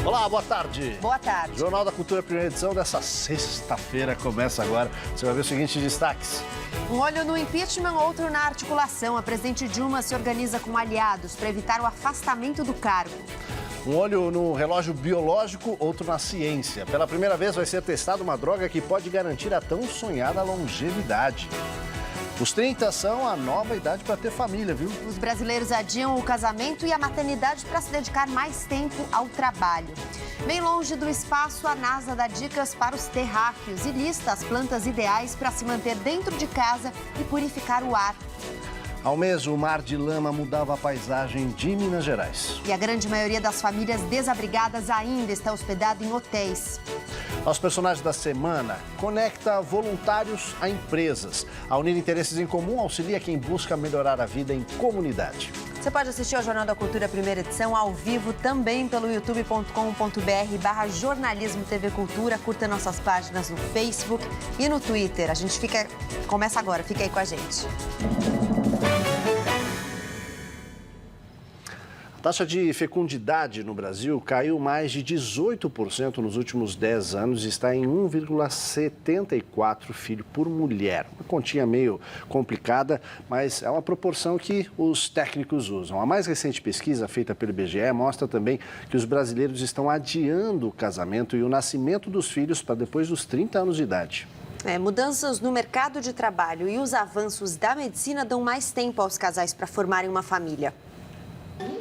Olá, boa tarde. Boa tarde. Jornal da Cultura, primeira edição dessa sexta-feira começa agora. Você vai ver os seguintes destaques. Um olho no impeachment, outro na articulação. A presidente Dilma se organiza com aliados para evitar o afastamento do cargo. Um olho no relógio biológico, outro na ciência. Pela primeira vez vai ser testada uma droga que pode garantir a tão sonhada longevidade. Os 30 são a nova idade para ter família, viu? Os brasileiros adiam o casamento e a maternidade para se dedicar mais tempo ao trabalho. Bem longe do espaço, a NASA dá dicas para os terráqueos e lista as plantas ideais para se manter dentro de casa e purificar o ar. Ao mês, o mar de lama mudava a paisagem de Minas Gerais. E a grande maioria das famílias desabrigadas ainda está hospedada em hotéis. Nosso personagem da semana conecta voluntários a empresas. A unir interesses em comum auxilia quem busca melhorar a vida em comunidade. Você pode assistir ao Jornal da Cultura, primeira edição, ao vivo, também pelo youtube.com.br/jornalismo TV Cultura. Curta nossas páginas no Facebook e no Twitter. A gente começa agora, fica aí com a gente. A taxa de fecundidade no Brasil caiu mais de 18% nos últimos 10 anos e está em 1,74 filho por mulher. Uma continha meio complicada, mas é uma proporção que os técnicos usam. A mais recente pesquisa feita pelo IBGE mostra também que os brasileiros estão adiando o casamento e o nascimento dos filhos para depois dos 30 anos de idade. Mudanças no mercado de trabalho e os avanços da medicina dão mais tempo aos casais para formarem uma família.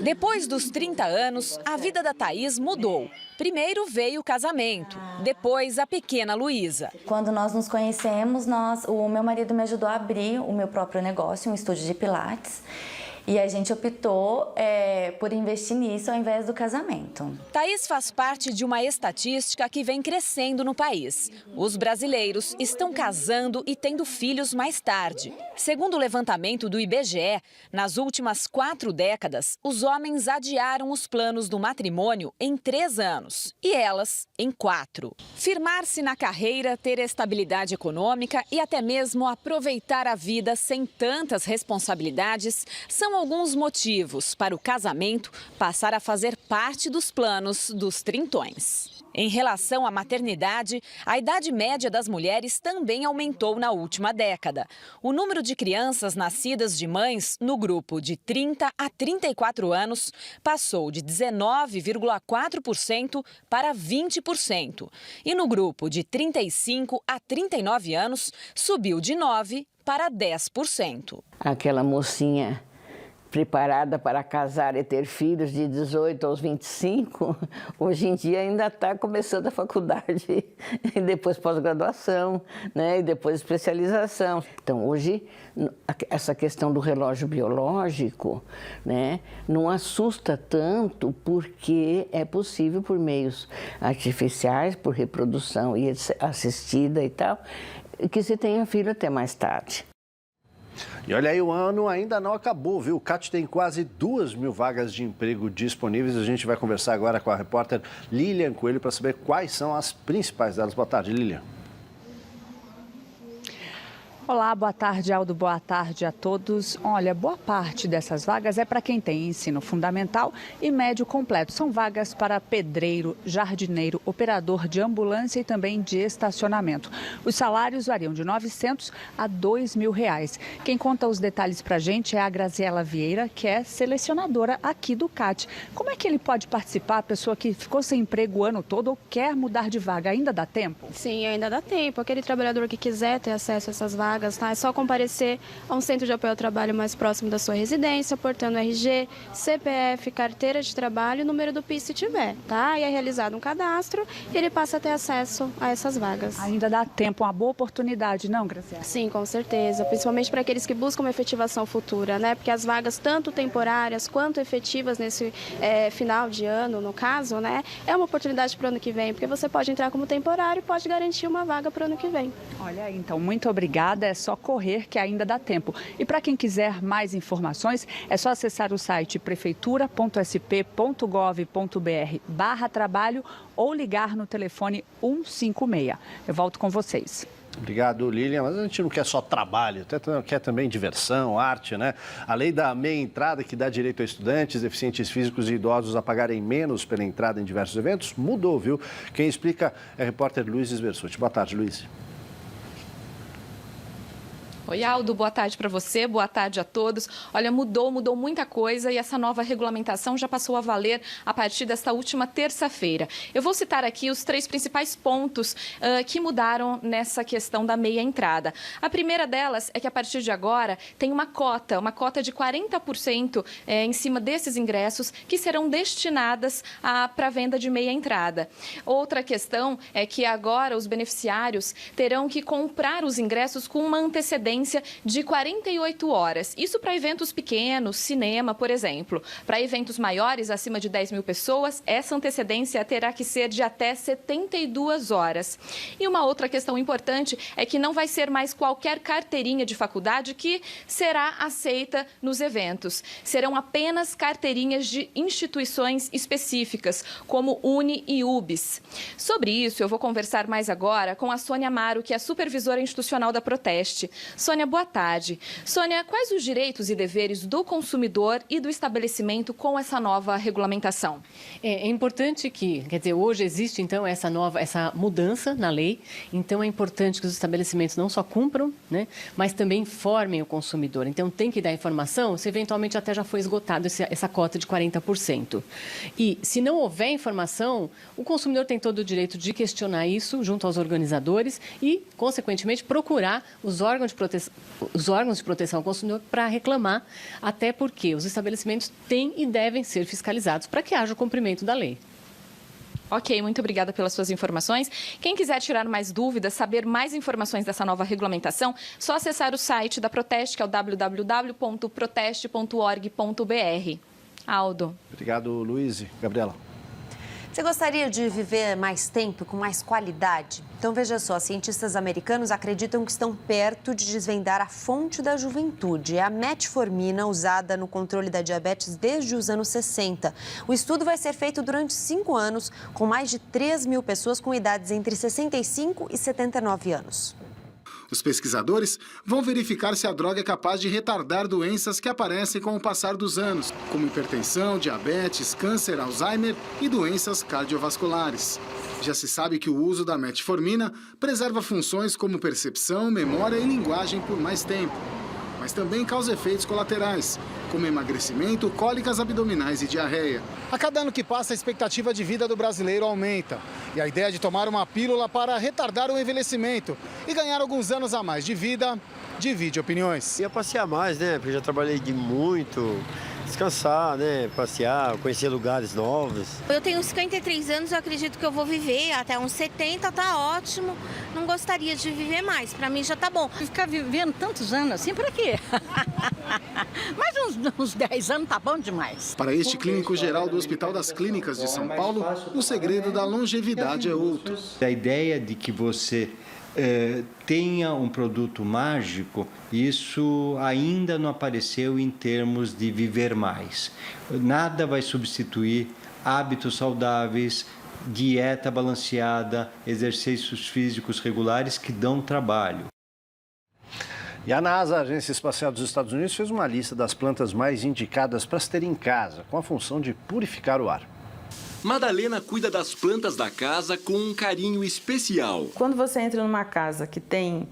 Depois dos 30 anos, a vida da Thaís mudou. Primeiro veio o casamento, depois a pequena Luísa. Quando nós nos conhecemos, o meu marido me ajudou a abrir o meu próprio negócio, um estúdio de pilates. E a gente optou por investir nisso ao invés do casamento. Thaís faz parte de uma estatística que vem crescendo no país. Os brasileiros estão casando e tendo filhos mais tarde. Segundo o levantamento do IBGE, nas últimas 4 décadas, os homens adiaram os planos do matrimônio em 3 anos e elas em 4. Firmar-se na carreira, ter estabilidade econômica e até mesmo aproveitar a vida sem tantas responsabilidades são alguns motivos para o casamento passar a fazer parte dos planos dos trintões. Em relação à maternidade, a idade média das mulheres também aumentou na última década. O número de crianças nascidas de mães no grupo de 30 a 34 anos passou de 19,4% para 20%. E no grupo de 35 a 39 anos, subiu de 9% para 10%. Aquela mocinha preparada para casar e ter filhos de 18 aos 25, hoje em dia ainda está começando a faculdade, e depois pós-graduação, né? E depois especialização. Então, hoje, essa questão do relógio biológico, né, não assusta tanto porque é possível por meios artificiais, por reprodução e assistida e tal, que se tenha filho até mais tarde. E olha aí, o ano ainda não acabou, viu? O CAT tem quase 2.000 vagas de emprego disponíveis. A gente vai conversar agora com a repórter Lilian Coelho para saber quais são as principais delas. Boa tarde, Lilian. Olá, boa tarde, Aldo, boa tarde a todos. Olha, boa parte dessas vagas é para quem tem ensino fundamental e médio completo. São vagas para pedreiro, jardineiro, operador de ambulância e também de estacionamento. Os salários variam de R$900 a R$2.000. Quem conta os detalhes para a gente é a Graziela Vieira, que é selecionadora aqui do CAT. Como é que ele pode participar, a pessoa que ficou sem emprego o ano todo ou quer mudar de vaga? Ainda dá tempo? Sim, ainda dá tempo. Aquele trabalhador que quiser ter acesso a essas vagas, tá? É só comparecer a um centro de apoio ao trabalho mais próximo da sua residência, portando RG, CPF, carteira de trabalho e número do PIS se tiver, tá? E é realizado um cadastro e ele passa a ter acesso a essas vagas. Ainda dá tempo, uma boa oportunidade, não, Graciela? Sim, com certeza, principalmente para aqueles que buscam uma efetivação futura, né? Porque as vagas, tanto temporárias quanto efetivas nesse final de ano, no caso, né? É uma oportunidade para o ano que vem, porque você pode entrar como temporário e pode garantir uma vaga para o ano que vem. Olha, então, muito obrigada. É só correr que ainda dá tempo. E para quem quiser mais informações, é só acessar o site prefeitura.sp.gov.br/trabalho ou ligar no telefone 156. Eu volto com vocês. Obrigado, Lilian. Mas a gente não quer só trabalho, quer também diversão, arte, né? A lei da meia entrada, que dá direito a estudantes, deficientes físicos e idosos a pagarem menos pela entrada em diversos eventos, mudou, viu? Quem explica é o repórter Luiz Esversuti. Boa tarde, Luiz. Oi, Aldo, boa tarde para você, boa tarde a todos. Olha, mudou muita coisa e essa nova regulamentação já passou a valer a partir desta última terça-feira. Eu vou citar aqui os 3 principais pontos que mudaram nessa questão da meia entrada. A primeira delas é que a partir de agora tem uma cota de 40% em cima desses ingressos que serão destinadas para a venda de meia entrada. Outra questão é que agora os beneficiários terão que comprar os ingressos com uma antecedência de 48 horas. Isso para eventos pequenos, cinema, por exemplo. Para eventos maiores, acima de 10 mil pessoas, essa antecedência terá que ser de até 72 horas. E uma outra questão importante é que não vai ser mais qualquer carteirinha de faculdade que será aceita nos eventos. Serão apenas carteirinhas de instituições específicas, como Uni e UBS. Sobre isso, eu vou conversar mais agora com a Sônia Amaro, que é supervisora institucional da Proteste. Sônia, boa tarde. Sônia, quais os direitos e deveres do consumidor e do estabelecimento com essa nova regulamentação? É importante que, hoje existe então essa mudança na lei, então é importante que os estabelecimentos não só cumpram, né, mas também informem o consumidor. Então tem que dar informação se eventualmente até já foi esgotado essa cota de 40%. E se não houver informação, o consumidor tem todo o direito de questionar isso junto aos organizadores e, consequentemente, procurar os órgãos de proteção ao consumidor para reclamar, até porque os estabelecimentos têm e devem ser fiscalizados para que haja o cumprimento da lei. Ok, muito obrigada pelas suas informações. Quem quiser tirar mais dúvidas, saber mais informações dessa nova regulamentação, só acessar o site da Proteste, que é o www.proteste.org.br. Aldo. Obrigado, Luiz. Gabriela. Você gostaria de viver mais tempo, com mais qualidade? Então, veja só, cientistas americanos acreditam que estão perto de desvendar a fonte da juventude. É a metformina, usada no controle da diabetes desde os anos 60. O estudo vai ser feito durante 5 anos, com mais de 3 mil pessoas com idades entre 65 e 79 anos. Os pesquisadores vão verificar se a droga é capaz de retardar doenças que aparecem com o passar dos anos, como hipertensão, diabetes, câncer, Alzheimer e doenças cardiovasculares. Já se sabe que o uso da metformina preserva funções como percepção, memória e linguagem por mais tempo, mas também causa efeitos colaterais, como emagrecimento, cólicas abdominais e diarreia. A cada ano que passa, a expectativa de vida do brasileiro aumenta. E a ideia de tomar uma pílula para retardar o envelhecimento e ganhar alguns anos a mais de vida divide opiniões. Ia passear mais, né? Porque eu já trabalhei muito. Descansar, né? Passear, conhecer lugares novos. Eu tenho 53 anos, eu acredito que eu vou viver até uns 70, tá ótimo. Não gostaria de viver mais, pra mim já tá bom. Ficar vivendo tantos anos assim, pra quê? Mais uns 10 anos tá bom demais. Para este clínico geral do Hospital das Clínicas de São Paulo, o segredo da longevidade é outro. A ideia de que você tenha um produto mágico, isso ainda não apareceu em termos de viver mais. Nada vai substituir hábitos saudáveis, dieta balanceada, exercícios físicos regulares que dão trabalho. E a NASA, a Agência Espacial dos Estados Unidos, fez uma lista das plantas mais indicadas para se ter em casa, com a função de purificar o ar. Madalena cuida das plantas da casa com um carinho especial. Quando você entra numa casa que tem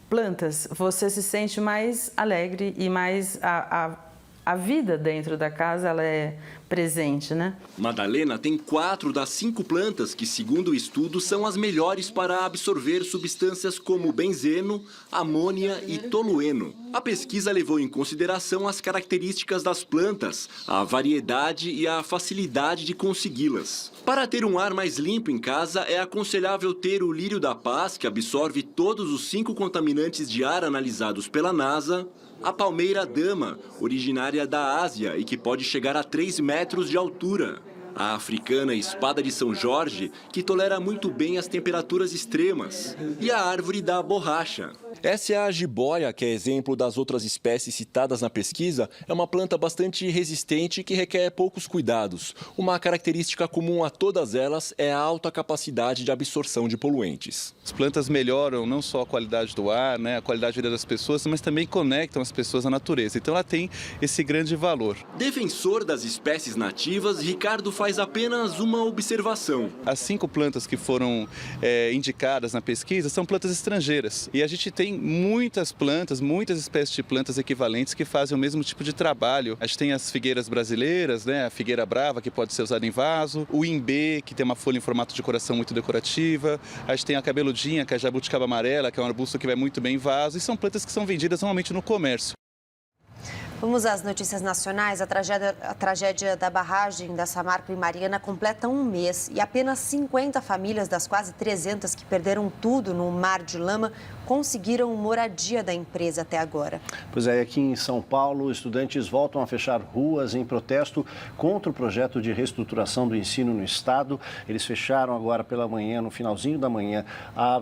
plantas, você se sente mais alegre e mais a vida dentro da casa ela é presente, né? Madalena tem 4 das 5 plantas que, segundo o estudo, são as melhores para absorver substâncias como benzeno, amônia e tolueno. A pesquisa levou em consideração as características das plantas, a variedade e a facilidade de consegui-las. Para ter um ar mais limpo em casa, é aconselhável ter o lírio da paz, que absorve todos os 5 contaminantes de ar analisados pela NASA, a palmeira dama, originária da Ásia e que pode chegar a 3 metros de altura, a africana espada de São Jorge, que tolera muito bem as temperaturas extremas, e a árvore da borracha. Essa é a jiboia, que é exemplo das outras espécies citadas na pesquisa. É uma planta bastante resistente que requer poucos cuidados. Uma característica comum a todas elas é a alta capacidade de absorção de poluentes. As plantas melhoram não só a qualidade do ar, a qualidade de vida das pessoas, mas também conectam as pessoas à natureza. Então ela tem esse grande valor. Defensor das espécies nativas, Ricardo faz apenas uma observação. As 5 plantas que foram indicadas na pesquisa são plantas estrangeiras. E a gente tem muitas plantas, muitas espécies de plantas equivalentes que fazem o mesmo tipo de trabalho. A gente tem as figueiras brasileiras, a figueira brava, que pode ser usada em vaso, o imbê, que tem uma folha em formato de coração muito decorativa, a gente tem a cabeludinha, que é a jabuticaba amarela, que é um arbusto que vai muito bem em vaso, e são plantas que são vendidas normalmente no comércio. Vamos às notícias nacionais. A tragédia da barragem da Samarco e Mariana completa um mês e apenas 50 famílias das quase 300 que perderam tudo no mar de lama conseguiram moradia da empresa até agora. Pois é, aqui em São Paulo, estudantes voltam a fechar ruas em protesto contra o projeto de reestruturação do ensino no estado. Eles fecharam agora pela manhã, no finalzinho da manhã, a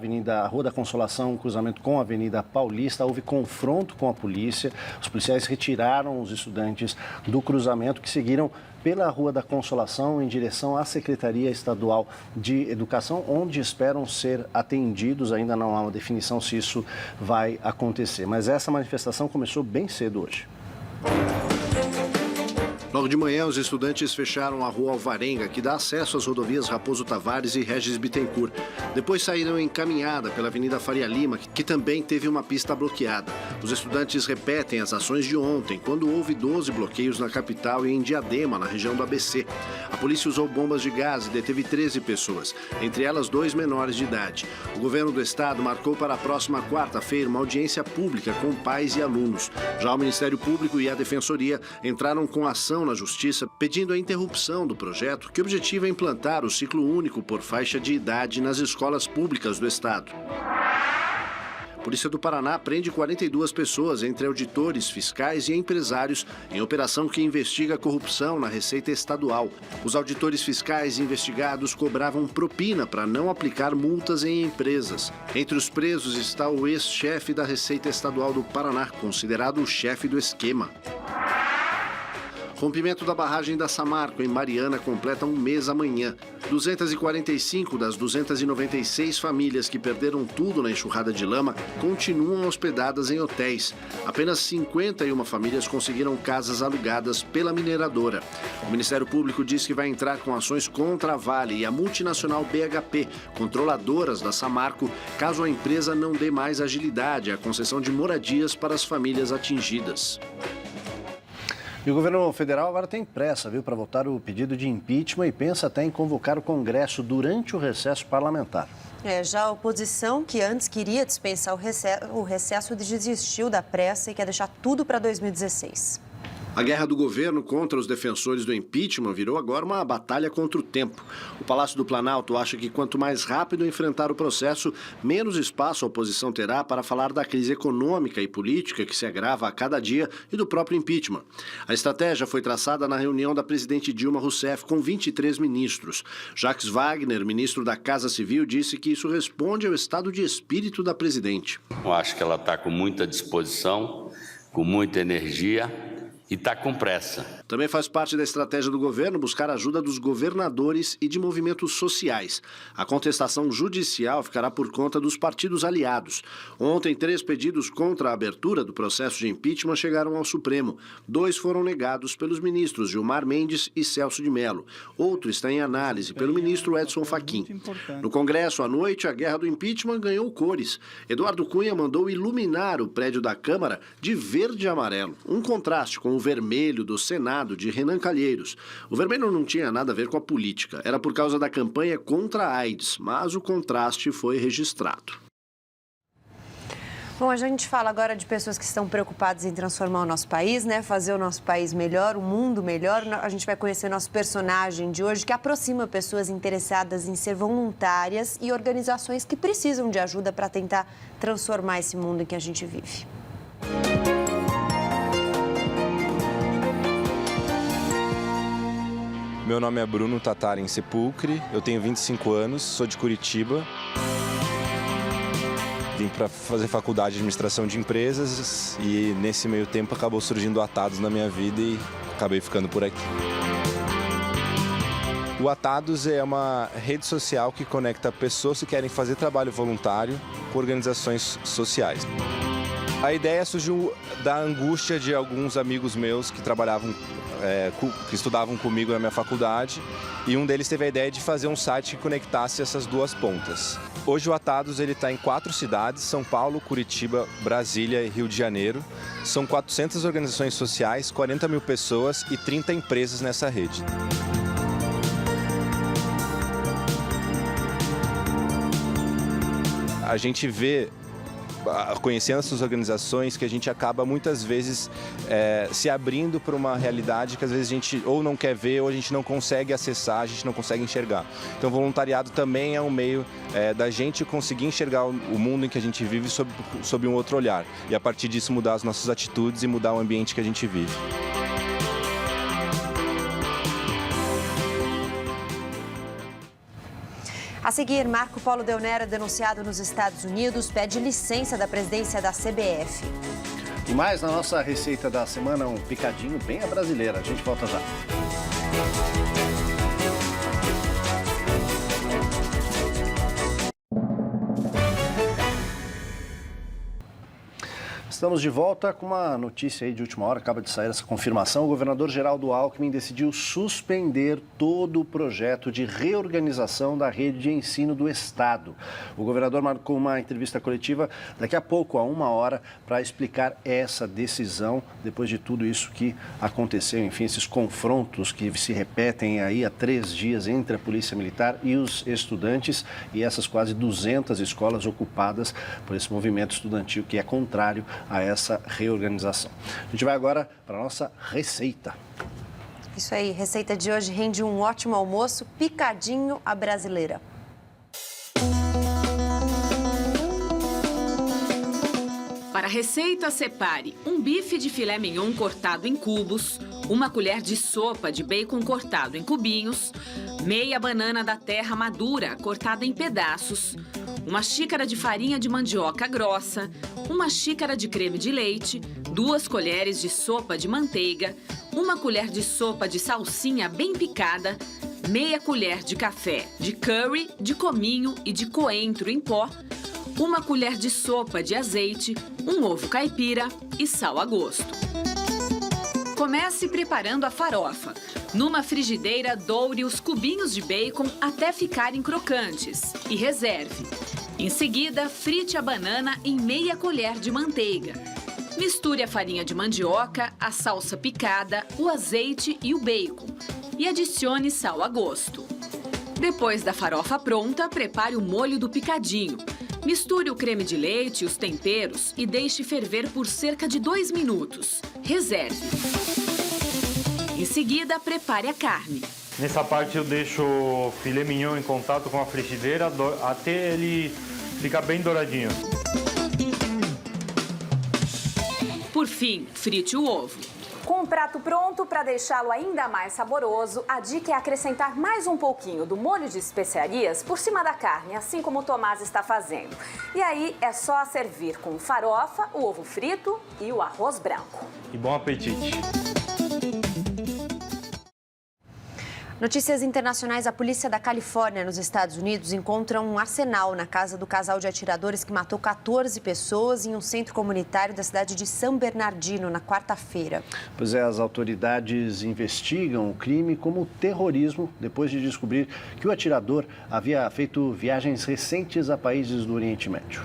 Rua da Consolação, um cruzamento com a Avenida Paulista. Houve confronto com a polícia. Os policiais retiraram os estudantes do cruzamento, que seguiram pela Rua da Consolação em direção à Secretaria Estadual de Educação, onde esperam ser atendidos. Ainda não há uma definição se isso vai acontecer, mas essa manifestação começou bem cedo hoje. Logo de manhã, os estudantes fecharam a Rua Alvarenga, que dá acesso às rodovias Raposo Tavares e Regis Bittencourt. Depois saíram em caminhada pela Avenida Faria Lima, que também teve uma pista bloqueada. Os estudantes repetem as ações de ontem, quando houve 12 bloqueios na capital e em Diadema, na região do ABC. A polícia usou bombas de gás e deteve 13 pessoas, entre elas 2 menores de idade. O governo do estado marcou para a próxima quarta-feira uma audiência pública com pais e alunos. Já o Ministério Público e a Defensoria entraram com ação na Justiça pedindo a interrupção do projeto, que objetiva implantar o ciclo único por faixa de idade nas escolas públicas do estado. A Polícia do Paraná prende 42 pessoas, entre auditores, fiscais e empresários, em operação que investiga a corrupção na Receita Estadual. Os auditores fiscais investigados cobravam propina para não aplicar multas em empresas. Entre os presos está o ex-chefe da Receita Estadual do Paraná, considerado o chefe do esquema. Rompimento da barragem da Samarco, em Mariana, completa um mês amanhã. 245 das 296 famílias que perderam tudo na enxurrada de lama continuam hospedadas em hotéis. Apenas 51 famílias conseguiram casas alugadas pela mineradora. O Ministério Público diz que vai entrar com ações contra a Vale e a multinacional BHP, controladoras da Samarco, caso a empresa não dê mais agilidade à concessão de moradias para as famílias atingidas. E o governo federal agora tem pressa, para votar o pedido de impeachment e pensa até em convocar o Congresso durante o recesso parlamentar. Já a oposição, que antes queria dispensar o recesso, desistiu da pressa e quer deixar tudo para 2016. A guerra do governo contra os defensores do impeachment virou agora uma batalha contra o tempo. O Palácio do Planalto acha que quanto mais rápido enfrentar o processo, menos espaço a oposição terá para falar da crise econômica e política que se agrava a cada dia e do próprio impeachment. A estratégia foi traçada na reunião da presidente Dilma Rousseff com 23 ministros. Jacques Wagner, ministro da Casa Civil, disse que isso responde ao estado de espírito da presidente. Eu acho que ela está com muita disposição, com muita energia e está com pressa. Também faz parte da estratégia do governo buscar a ajuda dos governadores e de movimentos sociais. A contestação judicial ficará por conta dos partidos aliados. Ontem, 3 pedidos contra a abertura do processo de impeachment chegaram ao Supremo. 2 foram negados pelos ministros Gilmar Mendes e Celso de Mello. Outro está em análise pelo ministro Edson Fachin. No Congresso, à noite, a guerra do impeachment ganhou cores. Eduardo Cunha mandou iluminar o prédio da Câmara de verde e amarelo. Um contraste com o vermelho do Senado de Renan Calheiros. O vermelho não tinha nada a ver com a política, era por causa da campanha contra a AIDS, mas o contraste foi registrado. Bom, a gente fala agora de pessoas que estão preocupadas em transformar o nosso país, fazer o nosso país melhor, o mundo melhor. A gente vai conhecer nosso personagem de hoje, que aproxima pessoas interessadas em ser voluntárias e organizações que precisam de ajuda para tentar transformar esse mundo em que a gente vive. Meu nome é Bruno Tatarin Sepulcre, eu tenho 25 anos, sou de Curitiba. Vim para fazer faculdade de administração de empresas e nesse meio tempo acabou surgindo o Atados na minha vida e acabei ficando por aqui. O Atados é uma rede social que conecta pessoas que querem fazer trabalho voluntário com organizações sociais. A ideia surgiu da angústia de alguns amigos meus que trabalhavam, que estudavam comigo na minha faculdade, e um deles teve a ideia de fazer um site que conectasse essas duas pontas. Hoje o Atados está em 4 cidades, São Paulo, Curitiba, Brasília e Rio de Janeiro. São 400 organizações sociais, 40 mil pessoas e 30 empresas nessa rede. A gente vê, conhecendo essas organizações, que a gente acaba muitas vezes se abrindo para uma realidade que às vezes a gente ou não quer ver ou a gente não consegue acessar, a gente não consegue enxergar. Então o voluntariado também é um meio da gente conseguir enxergar o mundo em que a gente vive sob um outro olhar e a partir disso mudar as nossas atitudes e mudar o ambiente que a gente vive. A seguir, Marco Polo Del Nero, denunciado nos Estados Unidos, pede licença da presidência da CBF. E mais na nossa receita da semana, um picadinho bem à brasileira. A gente volta já. Estamos de volta com uma notícia aí de última hora, acaba de sair essa confirmação. O governador Geraldo Alckmin decidiu suspender todo o projeto de reorganização da rede de ensino do Estado. O governador marcou uma entrevista coletiva daqui a pouco, a 1h, para explicar essa decisão, depois de tudo isso que aconteceu, enfim, esses confrontos que se repetem aí há 3 dias entre a Polícia Militar e os estudantes e essas quase 200 escolas ocupadas por esse movimento estudantil que é contrário a essa reorganização. A gente vai agora para a nossa receita. Isso aí, receita de hoje rende um ótimo almoço, picadinho à brasileira. Para a receita, separe um bife de filé mignon cortado em cubos, uma colher de sopa de bacon cortado em cubinhos, meia banana da terra madura cortada em pedaços, uma xícara de farinha de mandioca grossa, uma xícara de creme de leite, 2 colheres de sopa de manteiga, uma colher de sopa de salsinha bem picada, meia colher de café de curry, de cominho e de coentro em pó, uma colher de sopa de azeite, um ovo caipira e sal a gosto. Comece preparando a farofa. Numa frigideira, doure os cubinhos de bacon até ficarem crocantes e reserve. Em seguida, frite a banana em meia colher de manteiga. Misture a farinha de mandioca, a salsa picada, o azeite e o bacon. E adicione sal a gosto. Depois da farofa pronta, prepare o molho do picadinho. Misture o creme de leite e os temperos e deixe ferver por cerca de 2 minutos. Reserve. Em seguida, prepare a carne. Nessa parte eu deixo o filé mignon em contato com a frigideira até ele ficar bem douradinho. Por fim, frite o ovo. Com o prato pronto, para deixá-lo ainda mais saboroso, a dica é acrescentar mais um pouquinho do molho de especiarias por cima da carne, assim como o Tomás está fazendo. E aí é só servir com farofa, o ovo frito e o arroz branco. E bom apetite! Notícias internacionais. A polícia da Califórnia, nos Estados Unidos, encontra um arsenal na casa do casal de atiradores que matou 14 pessoas em um centro comunitário da cidade de San Bernardino, na quarta-feira. Pois é, as autoridades investigam o crime como terrorismo, depois de descobrir que o atirador havia feito viagens recentes a países do Oriente Médio.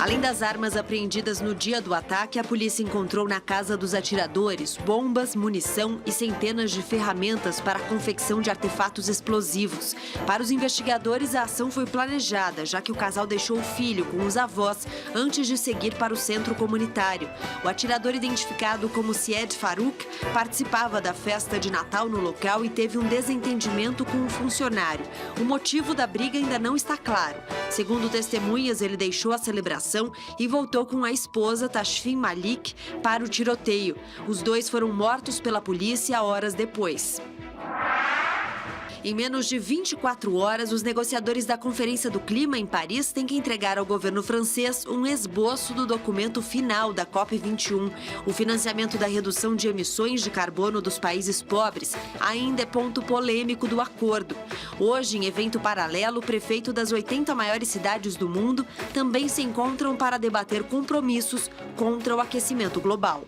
Além das armas apreendidas no dia do ataque, a polícia encontrou na casa dos atiradores bombas, munição e centenas de ferramentas para a confecção de artefatos explosivos. Para os investigadores, a ação foi planejada, já que o casal deixou o filho com os avós antes de seguir para o centro comunitário. O atirador, identificado como Syed Farouk, participava da festa de Natal no local e teve um desentendimento com um funcionário. O motivo da briga ainda não está claro. Segundo testemunhas, ele deixou a celebração investigação e voltou com a esposa, Tashfin Malik, para o tiroteio. Os dois foram mortos pela polícia horas depois. Em menos de 24 horas, os negociadores da Conferência do Clima em Paris têm que entregar ao governo francês um esboço do documento final da COP21. O financiamento da redução de emissões de carbono dos países pobres ainda é ponto polêmico do acordo. Hoje, em evento paralelo, o prefeito das 80 maiores cidades do mundo também se encontram para debater compromissos contra o aquecimento global.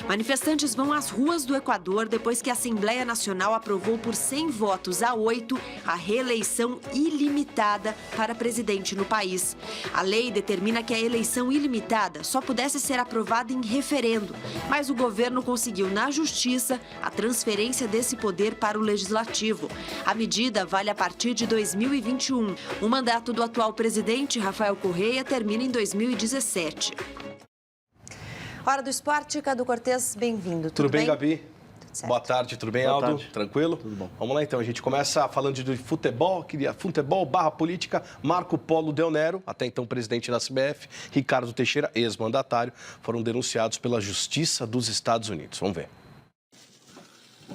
Manifestantes vão às ruas do Equador depois que a Assembleia Nacional aprovou por 100 votos a 8 a reeleição ilimitada para presidente no país. A lei determina que a eleição ilimitada só pudesse ser aprovada em referendo, mas o governo conseguiu na justiça a transferência desse poder para o legislativo. A medida vale a partir de 2021. O mandato do atual presidente, Rafael Correa, termina em 2017. Hora do esporte, Cadu Cortez, bem-vindo. Tudo bem, Gabi? Boa tarde, tudo bem, Boa Aldo? tarde. Tranquilo? Tudo bom. Vamos lá então, a gente começa falando de futebol, futebol/política. Marco Polo Del Nero, até então presidente da CBF, Ricardo Teixeira, ex-mandatário, foram denunciados pela Justiça dos Estados Unidos. Vamos ver.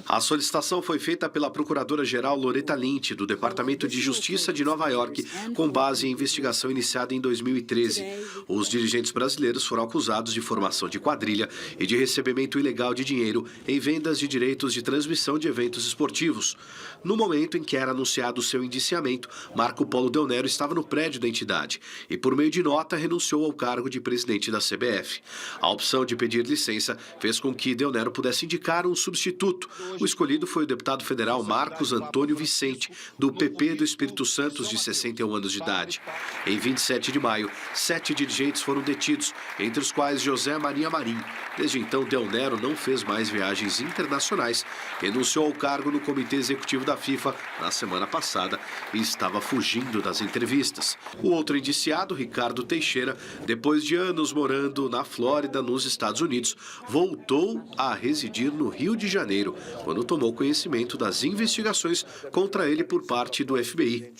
A solicitação foi feita pela procuradora-geral Loretta Lynch, do Departamento de Justiça de Nova York, com base em investigação iniciada em 2013. Os dirigentes brasileiros foram acusados de formação de quadrilha e de recebimento ilegal de dinheiro em vendas de direitos de transmissão de eventos esportivos. No momento em que era anunciado seu indiciamento, Marco Polo Del Nero estava no prédio da entidade e, por meio de nota, renunciou ao cargo de presidente da CBF. A opção de pedir licença fez com que Del Nero pudesse indicar um substituto. O escolhido foi o deputado federal Marcos Antônio Vicente, do PP do Espírito Santo, de 61 anos de idade. Em 27 de maio, 7 dirigentes foram detidos, entre os quais José Maria Marim. Desde então, Del Nero não fez mais viagens internacionais, renunciou ao cargo no Comitê Executivo da FIFA na semana passada e estava fugindo das entrevistas. O outro indiciado, Ricardo Teixeira, depois de anos morando na Flórida, nos Estados Unidos, voltou a residir no Rio de Janeiro, quando tomou conhecimento das investigações contra ele por parte do FBI.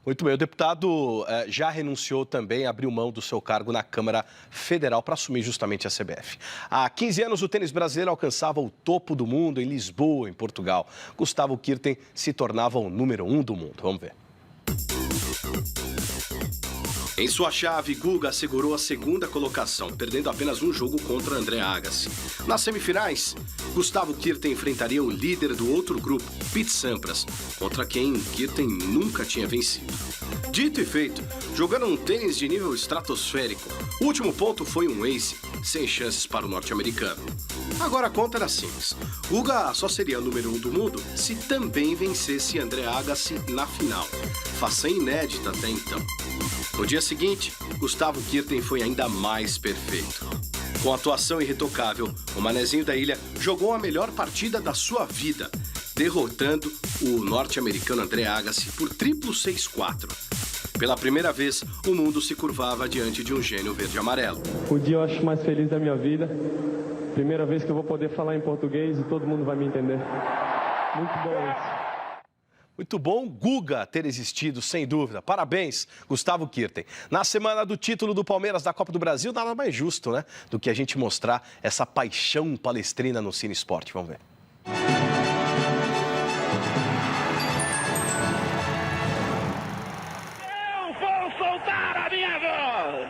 Muito bem, o deputado já renunciou também, abriu mão do seu cargo na Câmara Federal para assumir justamente a CBF. Há 15 anos, o tênis brasileiro alcançava o topo do mundo em Lisboa, em Portugal. Gustavo Kuerten se tornava o número 1 do mundo. Vamos ver. Em sua chave, Guga assegurou a segunda colocação, perdendo apenas um jogo contra André Agassi. Nas semifinais, Gustavo Kuerten enfrentaria o líder do outro grupo, Pete Sampras, contra quem Kuerten nunca tinha vencido. Dito e feito, jogando um tênis de nível estratosférico, o último ponto foi um ace, sem chances para o norte-americano. Agora a conta era simples. Guga só seria o número 1 do mundo se também vencesse André Agassi na final. Façanha inédita até então. No dia seguinte, Gustavo Kuerten foi ainda mais perfeito. Com atuação irretocável, o manezinho da ilha jogou a melhor partida da sua vida, derrotando o norte-americano André Agassi por triplo 6-4. Pela primeira vez, o mundo se curvava diante de um gênio verde-amarelo. O dia eu acho mais feliz da minha vida. Primeira vez que eu vou poder falar em português e todo mundo vai me entender. Muito bom isso. Muito bom, Guga, ter existido, sem dúvida. Parabéns, Gustavo Kuerten. Na semana do título do Palmeiras da Copa do Brasil, nada mais justo, né? Do que a gente mostrar essa paixão palestrina no Cine Esporte. Vamos ver. Eu vou soltar a minha voz!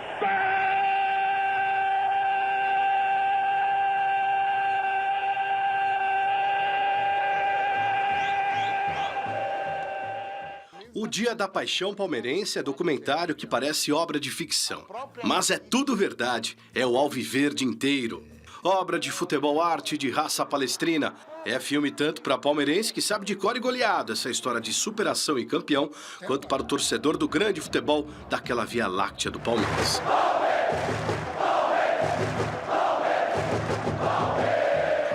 O Dia da Paixão Palmeirense é documentário que parece obra de ficção. Mas é tudo verdade, é o alviverde inteiro. Obra de futebol arte de raça palestrina. É filme tanto para palmeirense que sabe de cor e goleado essa história de superação e campeão, quanto para o torcedor do grande futebol daquela Via Láctea do Palmeiras.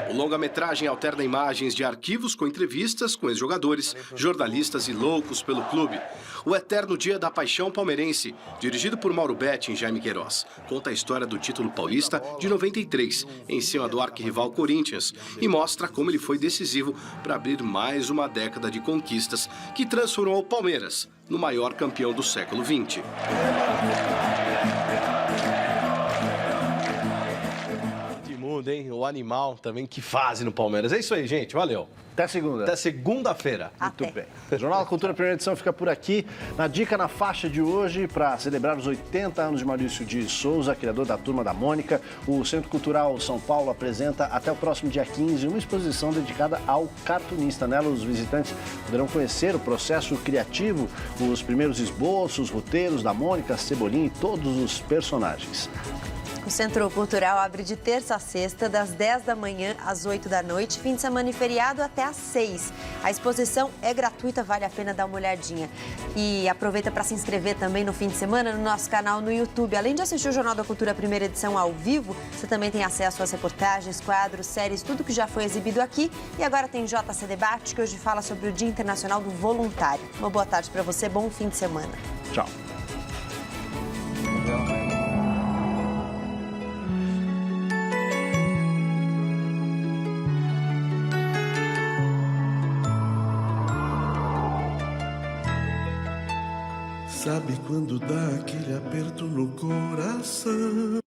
O longa-metragem alterna imagens de arquivos com entrevistas com ex-jogadores, jornalistas e loucos pelo clube. O Eterno Dia da Paixão Palmeirense, dirigido por Mauro Betti e Jaime Queiroz, conta a história do título paulista de 93, em cima do arquirrival Corinthians, e mostra como ele foi decisivo para abrir mais uma década de conquistas que transformou o Palmeiras no maior campeão do século XX. Hein? O animal também, que fase no Palmeiras. É isso aí, gente. Valeu. Até segunda. Até segunda-feira. Muito bem. O Jornal da Cultura, primeira edição, fica por aqui. Na dica na faixa de hoje, para celebrar os 80 anos de Maurício de Souza, criador da Turma da Mônica, o Centro Cultural São Paulo apresenta até o próximo dia 15 uma exposição dedicada ao cartunista. Nela, os visitantes poderão conhecer o processo criativo, os primeiros esboços, roteiros da Mônica, Cebolinha e todos os personagens. O Centro Cultural abre de terça a sexta, das 10 da manhã às 8 da noite, fim de semana e feriado até às 6. A exposição é gratuita, vale a pena dar uma olhadinha. E aproveita para se inscrever também no fim de semana no nosso canal no YouTube. Além de assistir o Jornal da Cultura primeira edição ao vivo, você também tem acesso às reportagens, quadros, séries, tudo que já foi exibido aqui. E agora tem JC Debate, que hoje fala sobre o Dia Internacional do Voluntário. Uma boa tarde para você, bom fim de semana. Tchau. Sabe quando dá aquele aperto no coração?